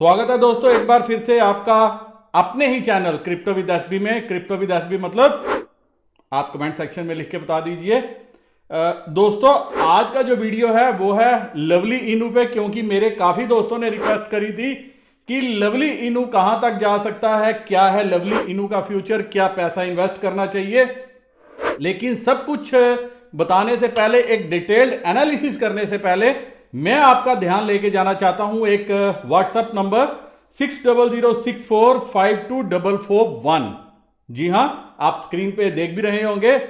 स्वागत है दोस्तों एक बार फिर से आपका अपने ही चैनल क्रिप्टो विद एसबी में। क्रिप्टो विद एसबी मतलब आप कमेंट सेक्शन में लिख के बता दीजिए। दोस्तों आज का जो वीडियो है वो है लवली इनू पे, क्योंकि मेरे काफी दोस्तों ने रिक्वेस्ट करी थी कि लवली इनू कहां तक जा सकता है, क्या है लवली इनू का फ्यूचर, क्या पैसा इन्वेस्ट करना चाहिए। लेकिन सब कुछ बताने से पहले, एक डिटेल्ड एनालिसिस करने से पहले मैं आपका ध्यान लेके जाना चाहता हूं एक व्हाट्सएप नंबर 6006452441। जी हां, आप स्क्रीन पे देख भी रहे होंगे।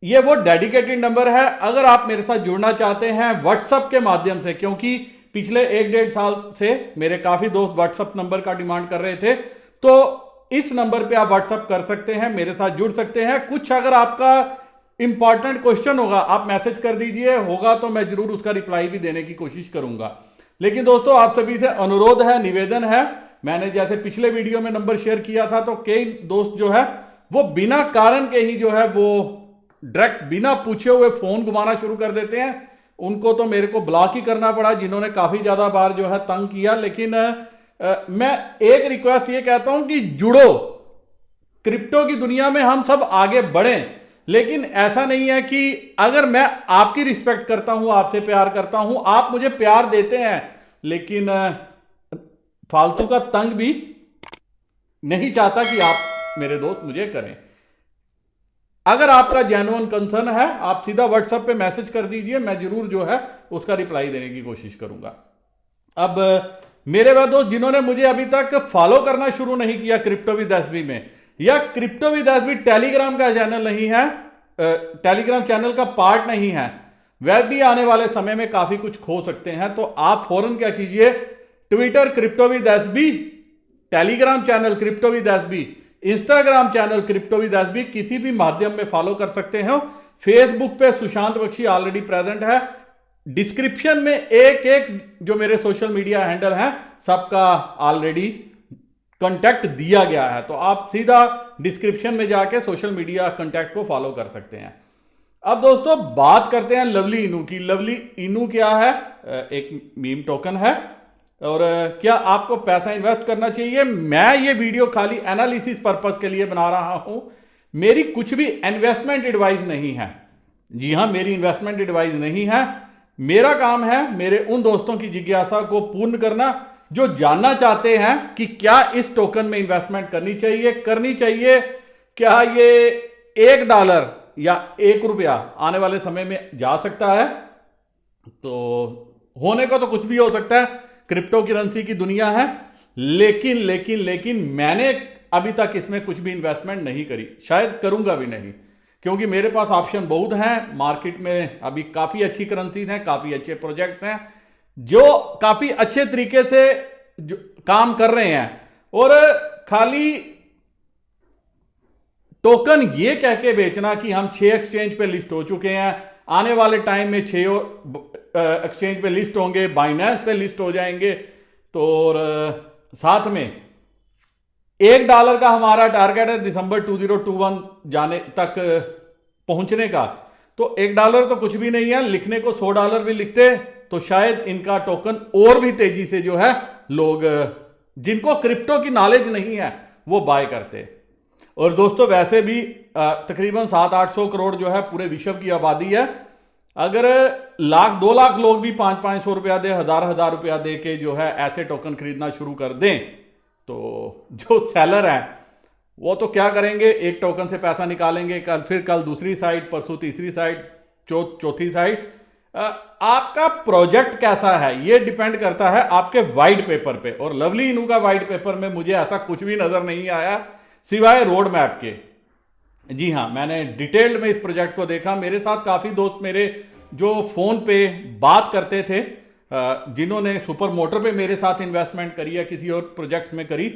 ये वो डेडिकेटेड नंबर है अगर आप मेरे साथ जुड़ना चाहते हैं व्हाट्सएप के माध्यम से, क्योंकि पिछले 1-1.5 साल से मेरे काफी दोस्त व्हाट्सएप नंबर का डिमांड कर रहे थे। तो इस नंबर पे आप व्हाट्सएप कर सकते हैं, मेरे साथ जुड़ सकते हैं। कुछ अगर आपका इंपॉर्टेंट क्वेश्चन होगा आप मैसेज कर दीजिए, होगा तो मैं जरूर उसका रिप्लाई भी देने की कोशिश करूंगा। लेकिन दोस्तों आप सभी से अनुरोध है, निवेदन है, मैंने जैसे पिछले वीडियो में नंबर शेयर किया था तो कई दोस्त जो है वो बिना कारण के ही जो है वो डायरेक्ट बिना पूछे हुए फोन घुमाना शुरू कर देते हैं। उनको तो मेरे को ब्लॉक ही करना पड़ा, जिन्होंने काफी ज्यादा बार जो है तंग किया। लेकिन मैं एक रिक्वेस्ट ये कहता हूं कि जुड़ो, क्रिप्टो की दुनिया में हम सब आगे बढ़ें। लेकिन ऐसा नहीं है कि अगर मैं आपकी रिस्पेक्ट करता हूं, आपसे प्यार करता हूं, आप मुझे प्यार देते हैं, लेकिन फालतू का तंग भी नहीं चाहता कि आप मेरे दोस्त मुझे करें। अगर आपका जेन्युइन कंसर्न है आप सीधा व्हाट्सएप पे मैसेज कर दीजिए, मैं जरूर जो है उसका रिप्लाई देने की कोशिश करूंगा। अब मेरे वह दोस्त जिन्होंने मुझे अभी तक फॉलो करना शुरू नहीं किया क्रिप्टो विद एसबी में, या क्रिप्टो विद एसबी टेलीग्राम का चैनल नहीं है, टेलीग्राम चैनल का पार्ट नहीं है, वह भी आने वाले समय में काफी कुछ खो सकते हैं। तो आप फौरन क्या कीजिए, Twitter crypto with SB, Telegram channel crypto with SB, Instagram channel crypto with SB, किसी भी माध्यम में फॉलो कर सकते हैं। फेसबुक पे सुशांत बख्शी ऑलरेडी प्रेजेंट है। डिस्क्रिप्शन में एक एक जो मेरे सोशल मीडिया हैंडल हैं सबका ऑलरेडी कांटेक्ट दिया गया है, तो आप सीधा डिस्क्रिप्शन में जाके सोशल मीडिया कांटेक्ट को फॉलो कर सकते हैं। अब दोस्तों बात करते हैं लवली इनू की। लवली इनू क्या है? एक मीम टोकन है। और क्या आपको पैसा इन्वेस्ट करना चाहिए? मैं ये वीडियो खाली एनालिसिस पर्पस के लिए बना रहा हूं, मेरी कुछ भी इन्वेस्टमेंट एडवाइस नहीं है। जी हां, मेरी इन्वेस्टमेंट एडवाइस नहीं है। मेरा काम है मेरे उन दोस्तों की जिज्ञासा को पूर्ण करना जो जानना चाहते हैं कि क्या इस टोकन में इन्वेस्टमेंट करनी चाहिए, क्या ये $1 या ₹1 आने वाले समय में जा सकता है। तो होने को तो कुछ भी हो सकता है, क्रिप्टो करेंसी की दुनिया है। लेकिन मैंने अभी तक इसमें कुछ भी इन्वेस्टमेंट नहीं करी, शायद करूंगा भी नहीं, क्योंकि मेरे पास ऑप्शन बहुत हैं। मार्केट में अभी काफी अच्छी करेंसीज हैं, काफी अच्छे प्रोजेक्ट्स हैं जो काफी अच्छे तरीके से जो काम कर रहे हैं। और खाली टोकन ये कह के बेचना कि हम 6 एक्सचेंज पे लिस्ट हो चुके हैं, आने वाले टाइम में 6 एक्सचेंज पे लिस्ट होंगे, बाइनेंस पे लिस्ट हो जाएंगे, तो और साथ में $1 का हमारा टारगेट है दिसंबर 2021 जाने तक पहुंचने का। तो $1 तो कुछ भी नहीं है, लिखने को $100 भी लिखते तो शायद इनका टोकन और भी तेजी से जो है लोग जिनको क्रिप्टो की नॉलेज नहीं है वो बाय करते। और दोस्तों वैसे भी तकरीबन 700-800 करोड़ जो है पूरे विश्व की आबादी है। अगर 1,00,000-2 लाख लोग भी 500-500 रुपया दे, 1,000 रुपया दे के जो है ऐसे टोकन खरीदना शुरू कर दें, तो जो सेलर हैं वो तो क्या करेंगे, एक टोकन से पैसा निकालेंगे, कल दूसरी साइड, परसों तीसरी साइड, चौथी साइड। आपका प्रोजेक्ट कैसा है ये डिपेंड करता है आपके वाइट पेपर पे। और लवली इनू का वाइट पेपर में मुझे ऐसा कुछ भी नजर नहीं आया सिवाय रोड मैप के। जी हां, मैंने डिटेल्ड में इस प्रोजेक्ट को देखा। मेरे साथ काफी दोस्त मेरे जो फोन पे बात करते थे, जिन्होंने सुपर मोटर पे मेरे साथ इन्वेस्टमेंट करी या किसी और प्रोजेक्ट्स में करी,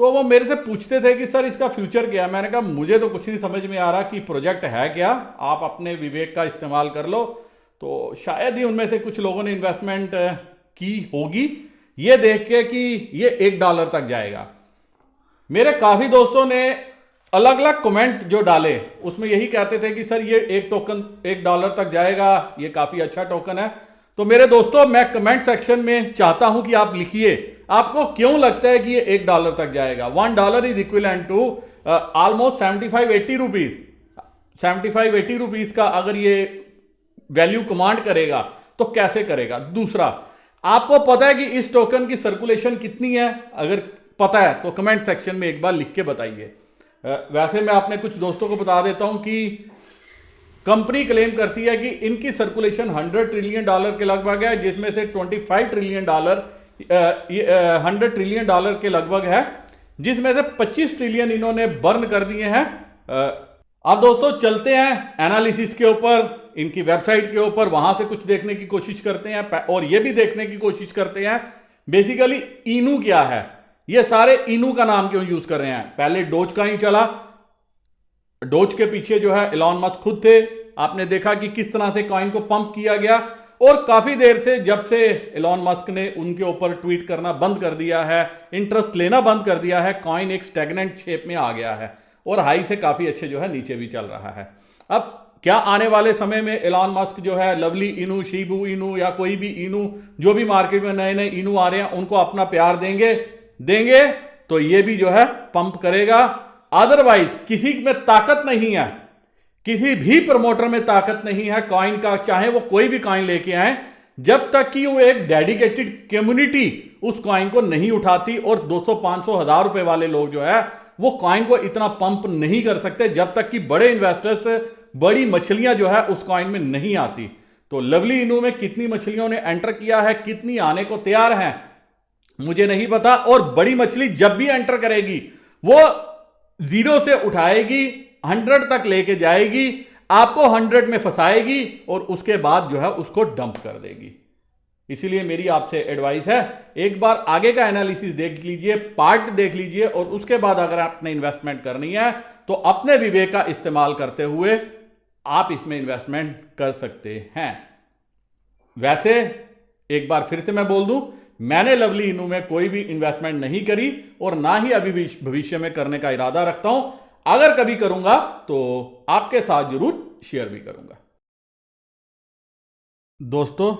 तो वो मेरे से पूछते थे कि सर इसका फ्यूचर क्या है। मैंने कहा मुझे तो कुछ नहीं समझ में आ रहा कि प्रोजेक्ट है क्या, आप अपने विवेक का इस्तेमाल कर लो। तो शायद ही उनमें से कुछ लोगों ने इन्वेस्टमेंट की होगी ये देख के कि ये $1 तक जाएगा। मेरे काफी दोस्तों ने अलग अलग कमेंट जो डाले उसमें यही कहते थे कि सर ये एक टोकन $1 तक जाएगा, ये काफी अच्छा टोकन है। तो मेरे दोस्तों मैं कमेंट सेक्शन में चाहता हूं कि आप लिखिए आपको क्यों लगता है कि ये $1 तक जाएगा? $1 is equivalent to almost 75-80 rupees. 75-80 rupees का अगर ये वैल्यू कमांड करेगा तो कैसे करेगा? दूसरा, आपको पता है कि इस टोकन की सर्कुलेशन कितनी है? अगर पता है तो कमेंट सेक्शन में एक बार लिख के बताइए। वैसे मैं अपने कुछ दोस्तों को बता देता हूं कि कंपनी क्लेम करती है कि इनकी सर्कुलेशन $100 ट्रिलियन के लगभग है, जिसमें से $25 ट्रिलियन $100 ट्रिलियन के लगभग है, जिसमें से 25 ट्रिलियन इन्होंने बर्न कर दिए हैं। अब दोस्तों चलते हैं एनालिसिस के ऊपर, इनकी वेबसाइट के ऊपर, वहां से कुछ देखने की कोशिश करते हैं और ये भी देखने की कोशिश करते हैं बेसिकली इनू क्या है। ये सारे इनू का नाम क्यों यूज कर रहे हैं? पहले डोज का ही चला, डोज के पीछे जो है एलॉन मस्क खुद थे। आपने देखा कि किस तरह से कॉइन को पंप किया गया, और काफी देर से जब से एलॉन मस्क ने उनके ऊपर ट्वीट करना बंद कर दिया है, इंटरेस्ट लेना बंद कर दिया है, कॉइन एक स्टैग्नेंट शेप में आ गया है और हाई से काफी अच्छे जो है नीचे भी चल रहा है। अब क्या आने वाले समय में एलॉन मस्क जो है लवली इनू, शीबू इनू या कोई भी इनू, जो भी मार्केट में नए नए इनू आ रहे हैं, उनको अपना प्यार देंगे तो ये भी जो है पंप करेगा। अदरवाइज किसी में ताकत नहीं है, किसी भी प्रमोटर में ताकत नहीं है कॉइन का, चाहे वो कोई भी कॉइन लेके आए, जब तक कि वो एक डेडिकेटेड कम्युनिटी उस कॉइन को नहीं उठाती। और 200, 500, 1000 रुपए वाले लोग जो है वो कॉइन को इतना पंप नहीं कर सकते जब तक कि बड़े इन्वेस्टर्स, बड़ी मछलियां जो है उस कॉइन में नहीं आती। तो लवली इनू में कितनी मछलियों ने एंटर किया है, कितनी आने को तैयार हैं, मुझे नहीं पता। और बड़ी मछली जब भी एंटर करेगी वो 0 से उठाएगी, 100 तक लेके जाएगी, आपको 100 में फंसाएगी और उसके बाद जो है उसको डंप कर देगी। इसीलिए मेरी आपसे एडवाइस है, एक बार आगे का एनालिसिस देख लीजिए, पार्ट देख लीजिए, और उसके बाद अगर आपने इन्वेस्टमेंट करनी है तो अपने विवेक का इस्तेमाल करते हुए आप इसमें इन्वेस्टमेंट कर सकते हैं। वैसे एक बार फिर से मैं बोल दूं, मैंने लवली इनू में कोई भी इन्वेस्टमेंट नहीं करी और ना ही अभी भविष्य में करने का इरादा रखता हूं। अगर कभी करूंगा तो आपके साथ जरूर शेयर भी करूंगा। दोस्तों,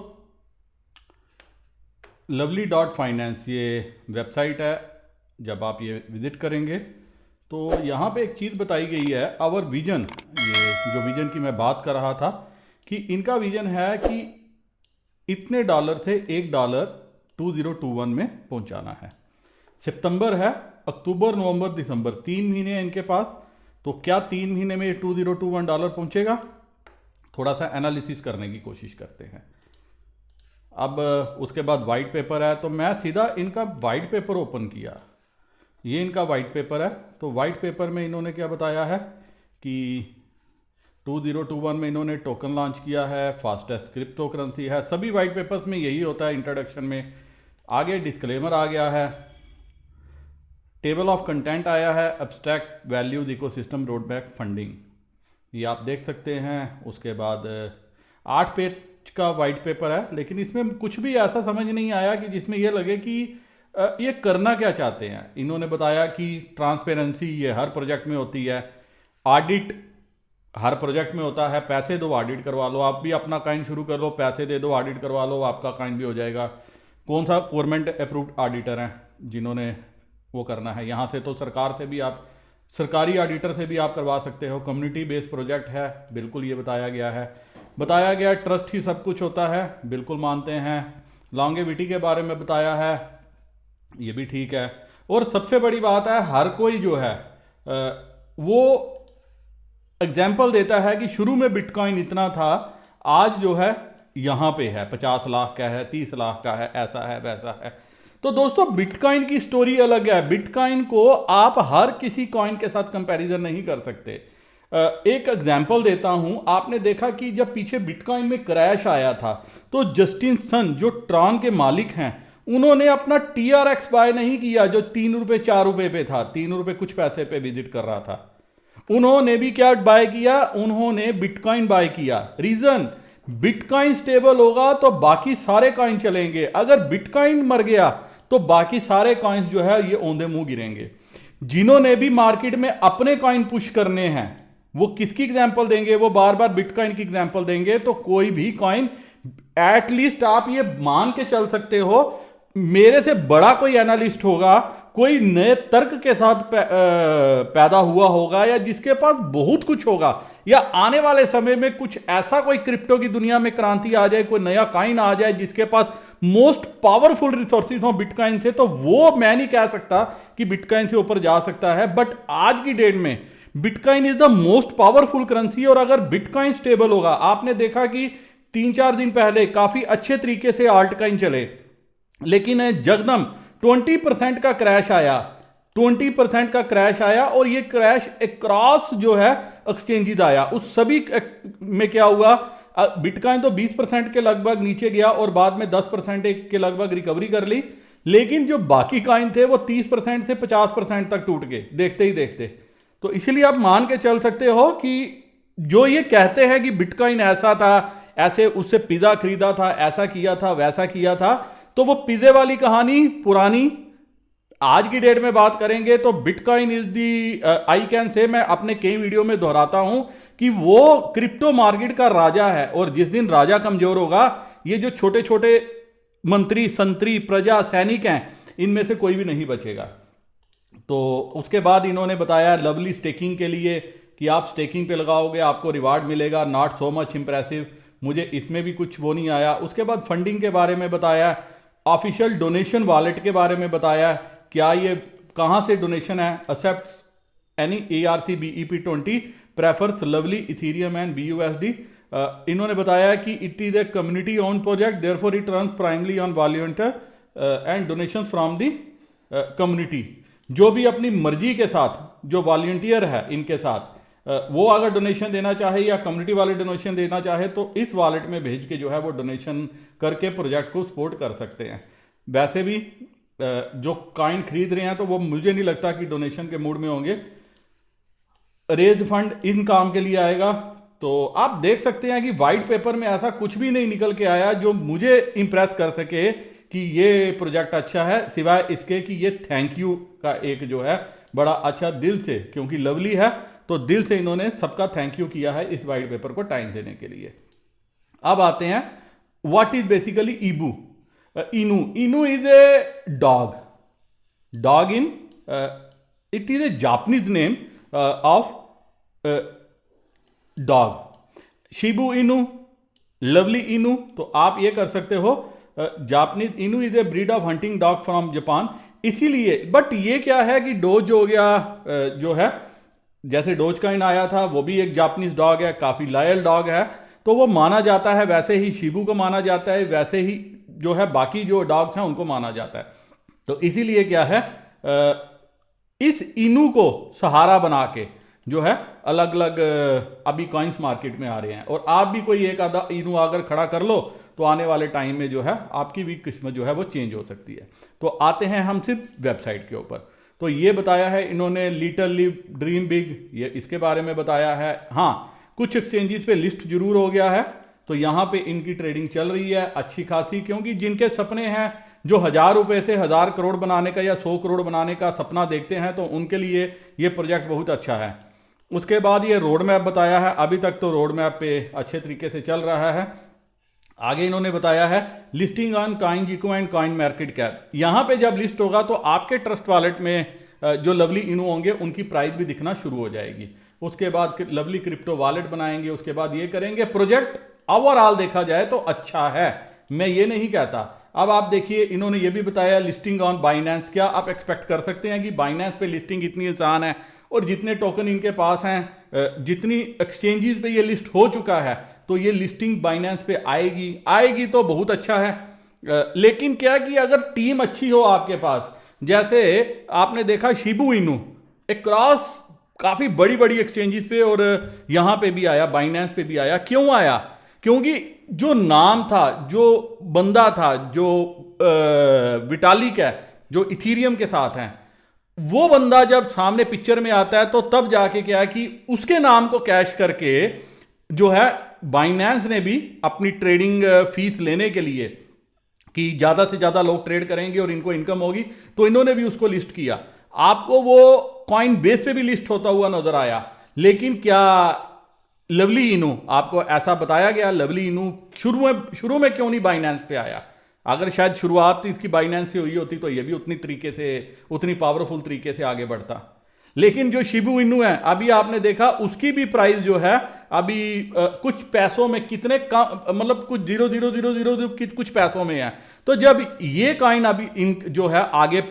lovely.finance ये वेबसाइट है। जब आप ये विजिट करेंगे तो यहाँ पे एक चीज़ बताई गई है, आवर विजन। ये जो विजन की मैं बात कर रहा था कि इनका विजन है कि इतने डॉलर से $1 2021 में पहुंचाना है। सितंबर है, अक्टूबर, नवंबर, दिसंबर, 3 महीने हैं इनके पास। तो क्या 3 महीने में $2021 पहुंचेगा? थोड़ा सा एनालिसिस करने की कोशिश करते हैं। अब उसके बाद वाइट पेपर है, तो मैं सीधा इनका वाइट पेपर ओपन किया। ये इनका वाइट पेपर है। तो वाइट पेपर में इन्होंने क्या बताया है कि 2021 में इन्होंने टोकन लॉन्च किया है, फास्टेस्ट क्रिप्टो करेंसी है। सभी वाइट पेपर्स में यही होता है इंट्रोडक्शन में। आगे डिस्क्लेमर आ गया है, टेबल ऑफ कंटेंट आया है, abstract values ecosystem roadmap funding, ये आप देख सकते हैं। उसके बाद 8 पेज का वाइट पेपर है, लेकिन इसमें कुछ भी ऐसा समझ नहीं आया कि जिसमें यह लगे कि ये करना क्या चाहते हैं। इन्होंने बताया कि ट्रांसपेरेंसी ये हर प्रोजेक्ट में होती है, ऑडिट हर प्रोजेक्ट में होता है, पैसे दो ऑडिट करवा लो, आप भी अपना काइन शुरू कर लो, पैसे दे दो ऑडिट करवा लो, आपका काइन भी हो जाएगा। कौन सा गवर्नमेंट अप्रूव्ड ऑडिटर हैं जिन्होंने वो करना है, यहाँ से तो सरकार से भी आप, सरकारी ऑडिटर से भी आप करवा सकते हो। कम्युनिटी बेस्ड प्रोजेक्ट है, बिल्कुल ये बताया गया है। बताया गया ट्रस्ट ही सब कुछ होता है, बिल्कुल मानते हैं। लॉन्गेविटी के बारे में बताया है, ये भी ठीक है। और सबसे बड़ी बात है, हर कोई जो है वो एग्जाम्पल देता है कि शुरू में बिटकॉइन इतना था, आज जो है यहाँ पे है, 50 लाख का है, 30 लाख का है, ऐसा है वैसा है। तो दोस्तों बिटकॉइन की स्टोरी अलग है। बिटकॉइन को आप हर किसी कॉइन के साथ कंपैरिजन नहीं कर सकते। एक एग्जांपल देता हूं, आपने देखा कि जब पीछे बिटकॉइन में क्रैश आया था तो जस्टिन सन जो ट्रॉन के मालिक हैं, उन्होंने अपना TRX बाय नहीं किया जो 3 रुपए 4 रुपए पे था, 3 रुपए कुछ पैसे पे विजिट कर रहा था। उन्होंने भी क्या बाय किया, उन्होंने बिटकॉइन बाय किया। रीजन, बिटकॉइन स्टेबल होगा तो बाकी सारे कॉइन चलेंगे, अगर बिटकॉइन मर गया तो बाकी सारे कॉइन्स जो है ये औंधे मुंह गिरेंगे। जिन्होंने भी मार्केट में अपने कॉइन पुश करने हैं वो किसकी एग्जांपल देंगे, वो बार बार बिटकॉइन की एग्जांपल देंगे। तो कोई भी कॉइन एटलीस्ट आप ये मान के चल सकते हो मेरे से बड़ा कोई एनालिस्ट होगा, कोई नए तर्क के साथ पैदा हुआ होगा, या जिसके पास बहुत कुछ होगा, या आने वाले समय में कुछ ऐसा कोई क्रिप्टो की दुनिया में क्रांति आ जाए, कोई नया काइन आ जाए जिसके पास मोस्ट पावरफुल रिसोर्सेज हो बिटकॉइन से, तो वो मैं नहीं कह सकता कि बिटकॉइन से ऊपर जा सकता है। बट आज की डेट में bitcoin is the most powerful currency. और अगर बिटकॉइन स्टेबल होगा, आपने देखा कि 3-4 दिन पहले काफी अच्छे तरीके से आल्ट कॉइन चले, लेकिन जगदम 20% का क्रैश आया, 20% का क्रैश आया, और ये क्रैश अक्रॉस जो है एक्सचेंजेस आया। उस सभी में क्या हुआ, बिटकॉइन तो 20% के लगभग नीचे गया और बाद में 10% के लगभग रिकवरी कर ली, लेकिन जो बाकी कॉइन थे वो 30% से 50% तक टूट गए देखते ही देखते। तो इसीलिए आप मान के चल सकते हो कि जो ये कहते हैं कि बिटकॉइन ऐसा था, ऐसे उससे पिज्जा खरीदा था, ऐसा किया था, वैसा किया था, तो वो पिज्जे वाली कहानी पुरानी। आज की डेट में बात करेंगे तो bitcoin is the, I can say, मैं अपने कई वीडियो में दोहराता हूं कि वो क्रिप्टो मार्केट का राजा है। और जिस दिन राजा कमजोर होगा, ये जो छोटे छोटे मंत्री, संतरी, प्रजा, सैनिक हैं, इनमें से कोई भी नहीं बचेगा। तो उसके बाद इन्होंने बताया लवली स्टेकिंग के लिए कि आप स्टेकिंग पे लगाओगे आपको रिवार्ड मिलेगा, नॉट सो मच इंप्रेसिव, मुझे इसमें भी कुछ वो नहीं आया। उसके बाद फंडिंग के बारे में बताया, ऑफिशियल डोनेशन वॉलेट के बारे में बताया, क्या ये कहाँ से डोनेशन है, except any ERC-BEP20 prefers lovely Ethereum and BUSD। इन्होंने बताया कि it is a community own project, therefore it runs primarily on volunteer and donations from the community. जो भी अपनी मर्जी के साथ, जो वॉलंटियर है इनके साथ, वो अगर डोनेशन देना चाहे या कम्युनिटी वाले डोनेशन देना चाहे तो इस वॉलेट में भेज के जो है वो डोनेशन करके प्रोजेक्ट को सपोर्ट कर सकते हैं। वैसे भी जो कॉइन खरीद रहे हैं तो वो मुझे नहीं लगता कि डोनेशन के मूड में होंगे, रेज्ड फंड इन काम के लिए आएगा। तो आप देख सकते हैं कि वाइट पेपर में ऐसा कुछ भी नहीं निकल के आया जो मुझे इंप्रेस कर सके कि ये प्रोजेक्ट अच्छा है, सिवाय इसके कि ये थैंक यू का एक जो है बड़ा अच्छा दिल से, क्योंकि लवली है तो दिल से इन्होंने सबका थैंक यू किया है इस वाइट पेपर को टाइम देने के लिए। अब आते हैं व्हाट इज बेसिकली इनू। इनू is a dog in, it is A Japanese name of dog, Shibu इनू, लवली इनू। तो आप ये कर सकते हो, जापानीज इनू is a breed of hunting dog from Japan. इसीलिए, बट ये क्या है कि डोज हो गया, जो है जैसे डोज कॉइन आया था वो भी एक जापानीज डॉग है, काफी लॉयल डॉग है, तो वो माना जाता है। वैसे ही शिबू को माना जाता है, वैसे ही जो है बाकी जो डॉग्स हैं उनको माना जाता है। तो इसीलिए क्या है, इस इनू को सहारा बना के जो है अलग अलग अभी कॉइन्स मार्केट में आ रहे हैं, और आप भी कोई एक आधा इनू अगर खड़ा कर लो तो आने वाले टाइम में जो है आपकी भी किस्मत जो है वो चेंज हो सकती है। तो आते हैं हम सिर्फ वेबसाइट के ऊपर। तो ये बताया है इन्होंने, लिटिल लिव ड्रीम बिग, ये इसके बारे में बताया है। हाँ, कुछ एक्सचेंजेस पे लिस्ट जरूर हो गया है, तो यहाँ पे इनकी ट्रेडिंग चल रही है अच्छी खासी, क्योंकि जिनके सपने हैं, जो 1000 रुपए से 1000 करोड़ बनाने का या 100 करोड़ बनाने का सपना देखते हैं, तो उनके लिए ये प्रोजेक्ट बहुत अच्छा है। उसके बाद ये रोड मैप बताया है, अभी तक तो रोड मैप पे अच्छे तरीके से चल रहा है। आगे इन्होंने बताया है listing on CoinGecko and coin market cap. यहाँ पे जब लिस्ट होगा तो आपके ट्रस्ट वॉलेट में जो लवली इनू होंगे उनकी प्राइस भी दिखना शुरू हो जाएगी। उसके बाद लवली क्रिप्टो वॉलेट बनाएंगे, उसके बाद ये करेंगे। प्रोजेक्ट ओवरऑल देखा जाए तो अच्छा है, मैं ये नहीं कहता। अब आप देखिए, इन्होंने ये भी बताया लिस्टिंग ऑन बाइनेंस। क्या आप एक्सपेक्ट कर सकते हैं कि बाइनेंस पे लिस्टिंग इतनी आसान है, और जितने टोकन इनके पास हैं, जितनी एक्सचेंजेस पे ये लिस्ट हो चुका है, तो ये लिस्टिंग बाइनेंस पे आएगी तो बहुत अच्छा है। लेकिन क्या कि अगर टीम अच्छी हो आपके पास, जैसे आपने देखा शिबू इनू अक्रॉस काफी बड़ी बड़ी एक्सचेंजेस पे और यहां पे भी आया, बाइनेंस पे भी आया। क्यों आया? क्योंकि जो नाम था, जो बंदा था, जो विटालिक है, जो इथीरियम के साथ हैं, वो बंदा जब सामने पिक्चर में आता है तो तब जाके क्या है कि उसके नाम को कैश करके जो है बाइनेंस ने भी अपनी ट्रेडिंग फीस लेने के लिए, कि ज्यादा से ज्यादा लोग ट्रेड करेंगे और इनको इनकम होगी, तो इन्होंने भी उसको लिस्ट किया। आपको वो कॉइन बेस पे भी लिस्ट होता हुआ नजर आया। लेकिन क्या लवली इनू, आपको ऐसा बताया गया, लवली इनू शुरू में क्यों नहीं बाइनेंस पे आया? अगर शायद शुरुआत इसकी बाइनेंस से हुई होती तो ये भी उतनी तरीके से, उतनी पावरफुल तरीके से आगे बढ़ता। लेकिन जो शिबू इनू है अभी आपने देखा उसकी भी प्राइस जो है अभी कुछ पैसों में कितने कम, मतलब कुछ 0.0000 कुछ पैसों में है। तो जब ये कॉइन अभी इन जो है आगे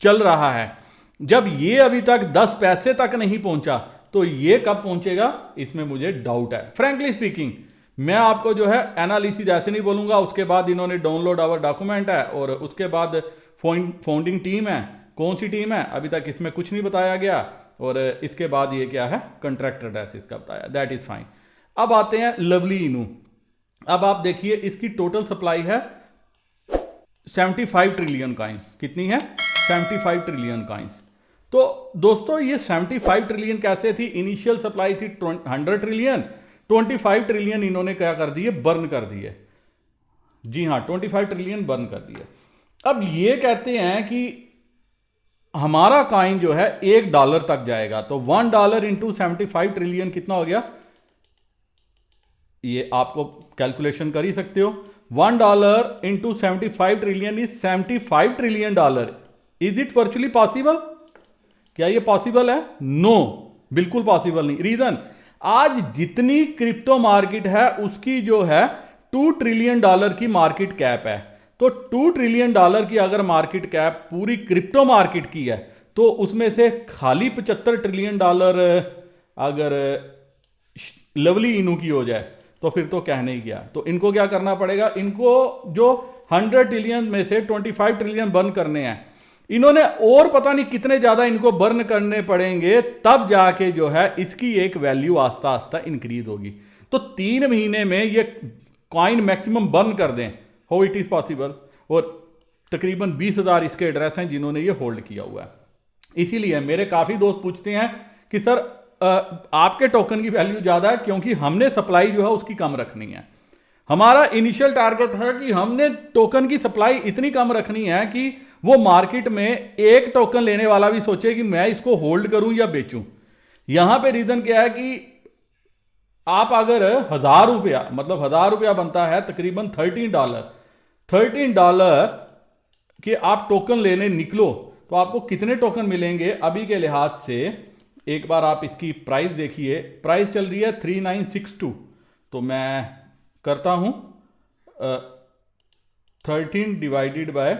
चल रहा है, जब ये अभी तक 10 पैसे तक नहीं पहुंचा तो ये कब पहुंचेगा इसमें मुझे डाउट है। फ्रैंकली स्पीकिंग मैं आपको जो है एनालिसिस ऐसे नहीं बोलूंगा। उसके बाद इन्होंने डाउनलोड आवर डॉक्यूमेंट है और उसके बाद फाउंडिंग टीम है, कौन सी टीम है अभी तक इसमें कुछ नहीं बताया गया, और इसके बाद ये क्या है कंट्रैक्टर एनालिसिस का बताया, दैट इज फाइन। अब आते हैं लवली इनू। अब आप देखिए इसकी टोटल सप्लाई है 75 ट्रिलियन कॉइन्स। कितनी है? 75 ट्रिलियन कॉइन्स। तो दोस्तों ये 75 ट्रिलियन कैसे थी? इनिशियल सप्लाई थी 100 ट्रिलियन, 25 ट्रिलियन इन्होंने क्या कर दिए? बर्न कर दिए। जी हां, 25 ट्रिलियन बर्न कर दिए। अब ये कहते हैं कि हमारा कॉइन जो है $1 तक जाएगा, तो $1 इंटू 75 ट्रिलियन कितना हो गया? ये आपको कैलकुलेशन कर ही सकते हो। $1 into 75 trillion is $75 trillion. Is it virtually possible? क्या ये पॉसिबल है? नो, बिल्कुल पॉसिबल नहीं। रीजन, आज जितनी क्रिप्टो मार्केट है उसकी जो है $2 ट्रिलियन की मार्केट कैप है। तो $2 ट्रिलियन की अगर मार्केट कैप पूरी क्रिप्टो मार्केट की है तो उसमें से खाली $75 ट्रिलियन अगर लवली इनू की हो जाए तो फिर तो कहने ही गया। तो इनको क्या करना पड़ेगा? इनको जो 100 ट्रिलियन में से 25 ट्रिलियन बर्न करने हैं, इन्होंने और पता नहीं कितने ज्यादा इनको बर्न करने पड़ेंगे, तब जाके जो है इसकी एक वैल्यू आस्ता आस्ता इंक्रीज होगी। तो 3 महीने में ये कॉइन मैक्सिमम बर्न कर दें, हाउ इट इज पॉसिबल? और तकरीबन 20,000 इसके एड्रेस हैं जिन्होंने ये होल्ड किया हुआ है। इसीलिए मेरे काफी दोस्त पूछते हैं कि सर आपके टोकन की वैल्यू ज्यादा है, क्योंकि हमने सप्लाई जो है उसकी कम रखनी है। हमारा इनिशियल टारगेट है कि हमने टोकन की सप्लाई इतनी कम रखनी है कि वो मार्केट में एक टोकन लेने वाला भी सोचे कि मैं इसको होल्ड करूं या बेचूं। यहां पे रीजन क्या है कि आप अगर ₹1,000, मतलब ₹1,000 बनता है तकरीबन $13 के आप टोकन लेने निकलो तो आपको कितने टोकन मिलेंगे अभी के लिहाज से? एक बार आप इसकी प्राइस देखिए, प्राइस चल रही है 3962। तो मैं करता हूं 13 divided by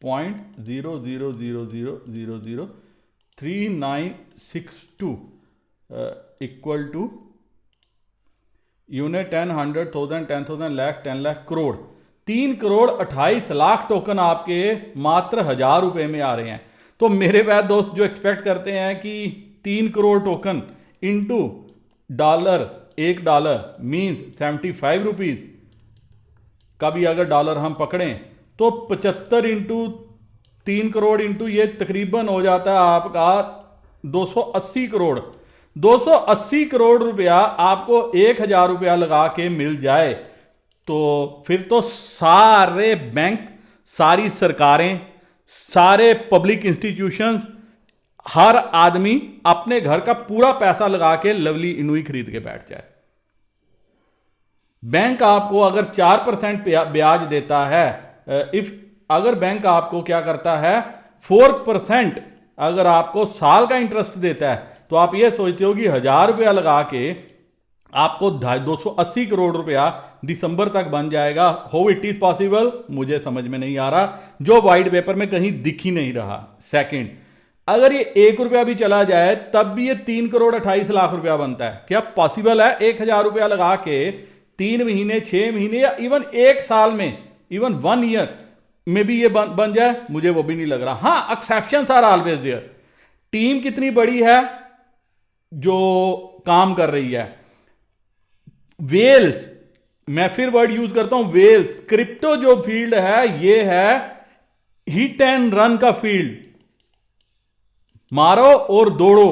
0.000000 3962 equal to unit 10, 100, 1000, 10,000, lakh, 10 lakh, crore. 3,28,00,000 token आपके मात्र ₹1,000 में आ रहे हैं। तो मेरे पास दोस्त जो एक्सपेक्ट करते हैं कि 3 crore token into $1 means 75 rupees का भी अगर डॉलर हम पकड़ें तो 75 इंटू 3 करोड़ इंटू ये तकरीबन हो जाता है आपका 280 करोड़। 280 करोड़ रुपया आपको ₹1,000 लगा के मिल जाए तो फिर तो सारे बैंक, सारी सरकारें, सारे पब्लिक इंस्टीट्यूशंस, हर आदमी अपने घर का पूरा पैसा लगा के लवली इनू खरीद के बैठ जाए। बैंक आपको अगर 4% ब्याज देता है, अगर बैंक आपको क्या करता है 4% अगर आपको साल का इंटरेस्ट देता है, तो आप ये सोचते हो कि ₹1,000 लगा के आपको 280 करोड़ रुपया दिसंबर तक बन जाएगा। How it is possible? मुझे समझ में नहीं आ रहा, जो व्हाइट पेपर में कहीं दिख ही नहीं रहा। सेकंड, अगर ये ₹1 भी चला जाए तब भी ये 3,28,00,000 रुपया बनता है। क्या पॉसिबल है ₹1,000 लगा के 3 महीने, 6 महीने या इवन 1 साल में, इवन 1 ईयर में भी ये बन जाए? मुझे वो भी नहीं लग रहा। हां, exceptions are always there. Team कितनी बड़ी है जो काम कर रही है? वेल्स, मैं फिर वर्ड यूज करता हूं, वेल्स। क्रिप्टो जो फील्ड है ये है हिट एंड रन का फील्ड, मारो और दौड़ो।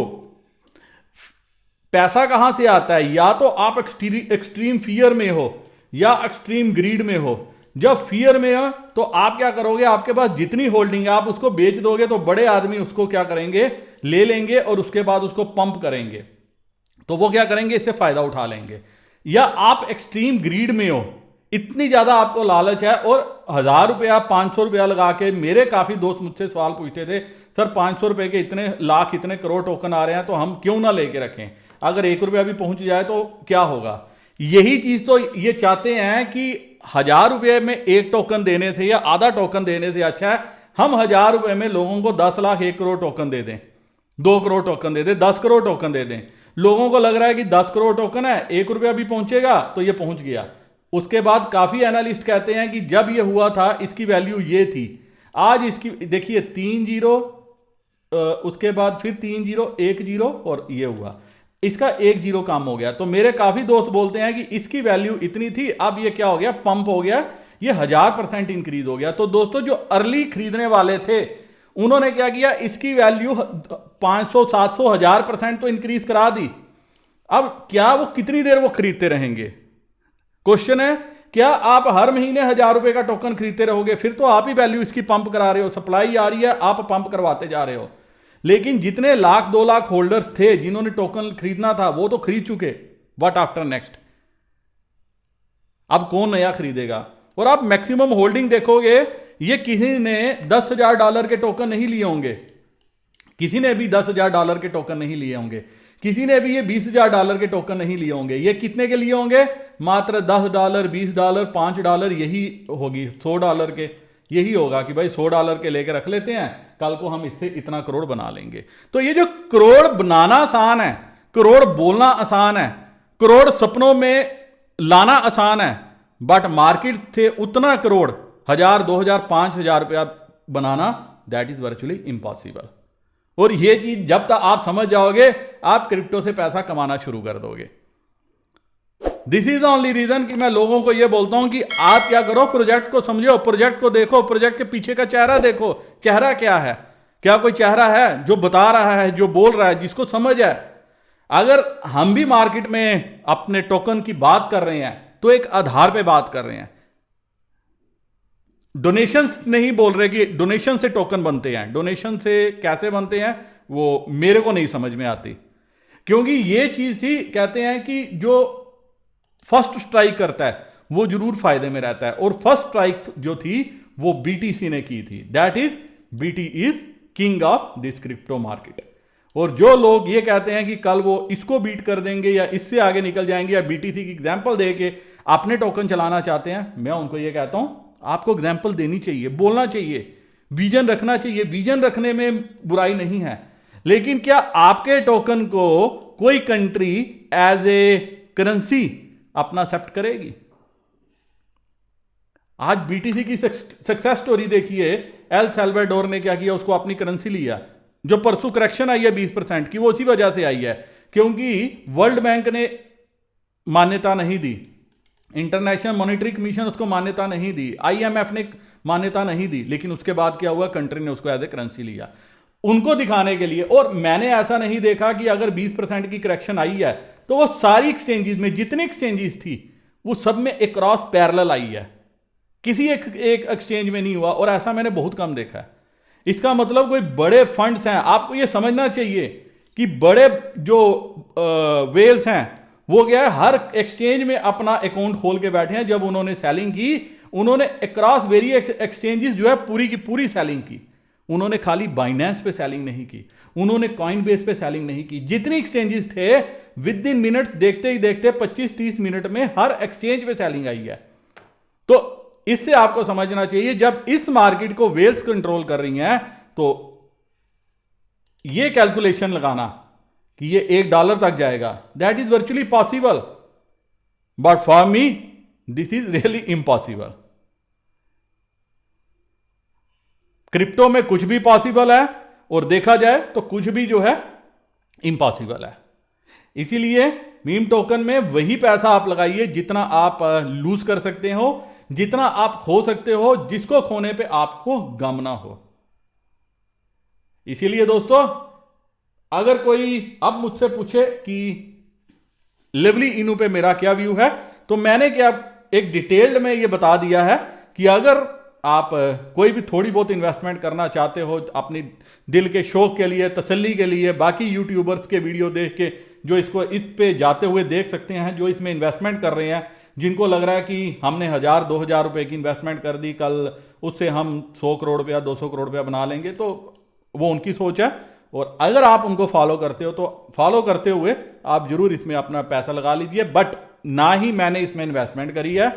पैसा कहां से आता है? या तो आप एक्सट्रीम फियर में हो या एक्सट्रीम ग्रीड में हो। जब फियर में हो तो आप क्या करोगे? आपके पास जितनी होल्डिंग है आप उसको बेच दोगे तो बड़े आदमी उसको क्या करेंगे? ले लेंगे और उसके बाद उसको पंप करेंगे, तो वो क्या करेंगे? इससे फायदा उठा लेंगे। या आप एक्सट्रीम ग्रीड में हो, इतनी ज़्यादा आपको लालच है। और 1000 रुपया 500 रुपया लगा के, मेरे काफ़ी दोस्त मुझसे सवाल पूछते थे, सर 500 रुपये के इतने लाख इतने करोड़ टोकन आ रहे हैं तो हम क्यों ना लेके रखें, अगर 1 रुपया भी पहुंच जाए तो क्या होगा। यही चीज़ तो ये चाहते हैं कि 1000 रुपये में एक टोकन देने से या आधा टोकन देने से अच्छा है हम 1000 रुपये में लोगों को 10 लाख 1 करोड़ टोकन दे दें, 2 करोड़ टोकन दे दें, 10 करोड़ टोकन दे दें। लोगों को लग रहा है कि 10 करोड़ टोकन है, 1 रुपया भी पहुंचेगा तो ये पहुंच गया। उसके बाद काफ़ी एनालिस्ट कहते हैं कि जब ये हुआ था इसकी वैल्यू ये थी, आज इसकी देखिए 3 जीरो, उसके बाद फिर 3 जीरो 1 जीरो और ये हुआ, इसका 1 जीरो कम हो गया। तो मेरे काफ़ी दोस्त बोलते हैं कि इसकी वैल्यू इतनी थी, अब ये क्या हो गया, पंप हो गया, ये 1000% इंक्रीज हो गया। तो दोस्तों जो अर्ली खरीदने वाले थे उन्होंने क्या किया, इसकी वैल्यू 500 700 1000% तो इंक्रीज करा दी। अब क्या वो कितनी देर वो खरीदते रहेंगे, क्वेश्चन है। क्या आप हर महीने 1000 रुपए का टोकन खरीदते रहोगे, फिर तो आप ही वैल्यू इसकी पंप करा रहे हो, सप्लाई आ रही है आप पंप करवाते जा रहे हो। लेकिन जितने लाख 2 लाख होल्डर्स थे जिन्होंने टोकन खरीदना था वो तो खरीद चुके, व्हाट आफ्टर नेक्स्ट, अब कौन नया खरीदेगा। और आप मैक्सिमम होल्डिंग देखोगे, ये किसी ने $10,000 के टोकन नहीं लिए होंगे, किसी ने भी $10,000 के टोकन नहीं लिए होंगे, किसी ने भी ये $20,000 के टोकन नहीं लिए होंगे। ये कितने के लिए होंगे, मात्र $10 $20 $5 यही होगी, $100 के यही होगा कि भाई $100 के लेकर रख लेते हैं, कल को हम इससे इतना करोड़ बना लेंगे। तो ये जो करोड़ बनाना आसान है, करोड़ बोलना आसान है, करोड़ सपनों में लाना आसान है, बट मार्केट से उतना करोड़ 1000 2000 5000 रुपया बनाना दैट इज वर्चुअली इम्पॉसिबल। और ये चीज जब तक आप समझ जाओगे आप क्रिप्टो से पैसा कमाना शुरू कर दोगे। This is the only reason कि मैं लोगों को यह बोलता हूं कि आप क्या करो, प्रोजेक्ट को समझो, प्रोजेक्ट को देखो, प्रोजेक्ट के पीछे का चेहरा देखो, चेहरा क्या है, क्या कोई चेहरा है जो बता रहा है, जो बोल रहा है, जिसको समझ है। अगर हम भी मार्केट में अपने टोकन की बात कर रहे हैं तो एक आधार पे बात कर रहे हैं, डोनेशन नहीं बोल रहे कि डोनेशन से टोकन बनते हैं। डोनेशन से कैसे बनते हैं वो मेरे को नहीं समझ में आती, क्योंकि ये चीज थी, कहते हैं कि जो फर्स्ट स्ट्राइक करता है वो जरूर फायदे में रहता है, और फर्स्ट स्ट्राइक जो थी वो बीटीसी ने की थी, that is BT is king of this crypto market. और जो लोग ये कहते हैं कि कल वो इसको बीट कर देंगे या इससे आगे निकल जाएंगे या बीटीसी की एग्जांपल दे के अपने टोकन चलाना चाहते हैं, मैं उनको ये कहता हूं आपको एग्जाम्पल देनी चाहिए, बोलना चाहिए, विजन रखना चाहिए, विजन रखने में बुराई नहीं है। लेकिन क्या आपके टोकन को कोई कंट्री एज ए करेंसी अपना एक्सेप्ट करेगी? आज बीटीसी की सक्सेस स्टोरी देखिए, एल सल्वाडोर ने क्या किया, उसको अपनी करेंसी लिया। जो परसों करेक्शन आई है 20% की, वो उसी वजह से आई है क्योंकि वर्ल्ड बैंक ने मान्यता नहीं दी, इंटरनेशनल मॉनेटरी कमीशन उसको मान्यता नहीं दी, आईएमएफ ने मान्यता नहीं दी, लेकिन उसके बाद क्या हुआ, कंट्री ने उसको एज ए करेंसी लिया उनको दिखाने के लिए। और मैंने ऐसा नहीं देखा कि अगर 20% की करेक्शन आई है तो वो सारी एक्सचेंजेस में, जितनी एक्सचेंजेस थी वो सब में एक क्रॉस पैरेलल आई है, किसी एक एक्सचेंज में नहीं हुआ, और ऐसा मैंने बहुत कम देखा है। इसका मतलब कोई बड़े फंड्स हैं, आपको ये समझना चाहिए कि बड़े जो वेल्स हैं वो क्या है, हर एक्सचेंज में अपना अकाउंट खोल के बैठे हैं। जब उन्होंने सेलिंग की, उन्होंने अक्रॉस वेरियस एक्सचेंजेस जो है पूरी की पूरी सेलिंग की, उन्होंने खाली बाइनेंस पे सेलिंग नहीं की, उन्होंने कॉइनबेस पे सेलिंग नहीं की। जितनी एक्सचेंजेस थे विद इन मिनट्स, देखते ही देखते 25-30 मिनट में हर एक्सचेंज पे सेलिंग आई है। तो इससे आपको समझना चाहिए, जब इस मार्केट को वेल्स कंट्रोल कर रही हैं तो ये कैलकुलेशन लगाना कि ये $1 तक जाएगा, that is virtually possible, but for me this is really impossible. Crypto में कुछ भी पॉसिबल है और देखा जाए तो कुछ भी जो है इम्पॉसिबल है। इसीलिए मीम टोकन में वही पैसा आप लगाइए जितना आप लूज कर सकते हो, जितना आप खो सकते हो, जिसको खोने पे आपको गम ना हो। इसीलिए दोस्तों, अगर कोई अब मुझसे पूछे कि लिवली इनू पे मेरा क्या व्यू है, तो मैंने क्या एक डिटेल्ड में ये बता दिया है कि अगर आप कोई भी थोड़ी बहुत इन्वेस्टमेंट करना चाहते हो अपनी दिल के शौक के लिए, तसल्ली के लिए, बाकी यूट्यूबर्स के वीडियो देख के जो इसको इस पे जाते हुए देख सकते हैं, जो इसमें इन्वेस्टमेंट कर रहे हैं, जिनको लग रहा है कि हमने 1000-2000 रुपए की इन्वेस्टमेंट कर दी, कल उससे हम 100 करोड़ रुपया 200 करोड़ रुपया बना लेंगे, तो वो उनकी सोच है। और अगर आप उनको फॉलो करते हो तो फॉलो करते हुए आप जरूर इसमें अपना पैसा लगा लीजिए। बट ना ही मैंने इसमें इन्वेस्टमेंट करी है,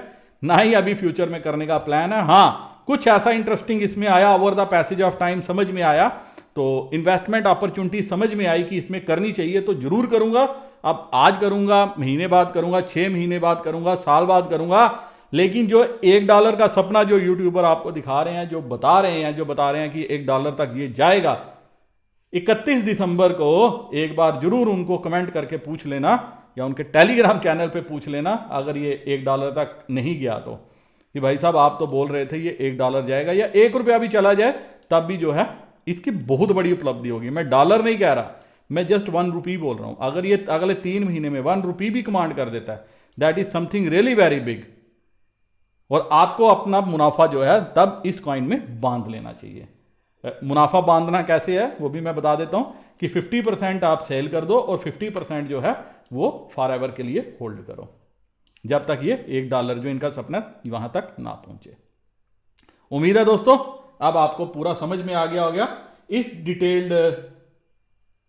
ना ही अभी फ्यूचर में करने का प्लान है। हाँ, कुछ ऐसा इंटरेस्टिंग इसमें आया, over the passage of time समझ में आया, तो इन्वेस्टमेंट अपॉर्चुनिटी समझ में आई कि इसमें करनी चाहिए, तो जरूर करूंगा। अब आज करूंगा, महीने बाद करूंगा, 6 महीने बाद करूंगा, साल बाद करूंगा, लेकिन जो $1 का सपना जो यूट्यूबर आपको दिखा रहे हैं, जो बता रहे हैं कि $1 तक ये जाएगा, 31 दिसंबर को एक बार जरूर उनको कमेंट करके पूछ लेना, या उनके टेलीग्राम चैनल पे पूछ लेना, अगर ये $1 तक नहीं गया तो, कि भाई साहब आप तो बोल रहे थे ये $1 जाएगा, या ₹1 भी चला जाए तब भी जो है इसकी बहुत बड़ी उपलब्धि होगी। मैं डॉलर नहीं कह रहा, मैं जस्ट ₹1 बोल रहा हूं। अगर ये अगले 3 महीने में ₹1 भी कमांड कर देता है, that is something really very big. और आपको अपना मुनाफा जो है तब इस कॉइन में बांध लेना चाहिए। मुनाफा बांधना कैसे है वो भी मैं बता देता हूं, कि 50% आप सेल कर दो और 50% जो है वो फॉर एवर के लिए होल्ड करो, जब तक ये $1 जो इनका सपना वहां तक ना पहुंचे। उम्मीद है दोस्तों अब आपको पूरा समझ में आ गया होगा इस डिटेल्ड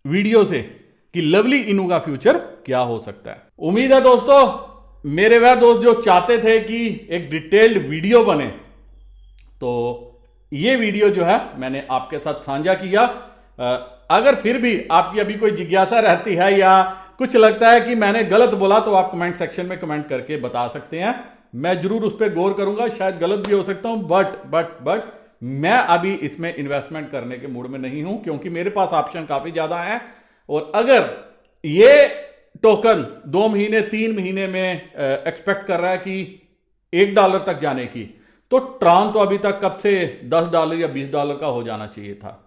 वीडियो से कि लवली इनू का फ्यूचर क्या हो सकता है। उम्मीद है दोस्तों मेरे वह दोस्त जो चाहते थे कि एक डिटेल्ड वीडियो बने, तो ये वीडियो जो है मैंने आपके साथ साझा किया। अगर फिर भी आपकी अभी कोई जिज्ञासा रहती है या कुछ लगता है कि मैंने गलत बोला, तो आप कमेंट सेक्शन में कमेंट करके बता सकते हैं, मैं जरूर उस पर गौर करूंगा। शायद गलत भी हो सकता हूं, बट मैं अभी इसमें इन्वेस्टमेंट करने के मूड में नहीं हूं, क्योंकि मेरे पास ऑप्शन काफी ज्यादा हैं। और अगर ये टोकन 2 महीने 3 महीने में एक्सपेक्ट कर रहा है कि $1 तक जाने की, तो ट्रांस तो अभी तक कब से $10 या $20 का हो जाना चाहिए था।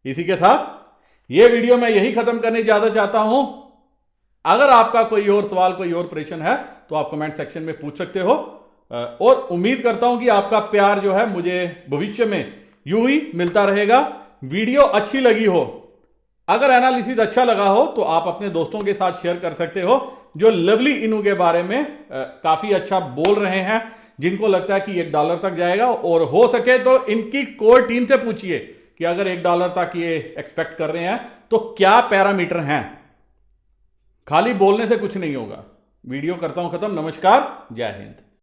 इसी के साथ ये वीडियो मैं यही खत्म करने ज्यादा चाहता हूं। अगर आपका कोई और सवाल, कोई और प्रश्न है, तो आप कमेंट सेक्शन में पूछ सकते हो, और उम्मीद करता हूं कि आपका प्यार जो है मुझे भविष्य में यूं ही मिलता रहेगा। वीडियो अच्छी लगी हो, अगर एनालिसिस अच्छा लगा हो, तो आप अपने दोस्तों के साथ शेयर कर सकते हो, जो लवली इनू के बारे में काफी अच्छा बोल रहे हैं, जिनको लगता है कि $1 तक जाएगा। और हो सके तो इनकी कोर टीम से पूछिए कि अगर $1 तक ये एक्सपेक्ट कर रहे हैं तो क्या पैरामीटर हैं। खाली बोलने से कुछ नहीं होगा। वीडियो करता हूं खत्म। नमस्कार, जय हिंद।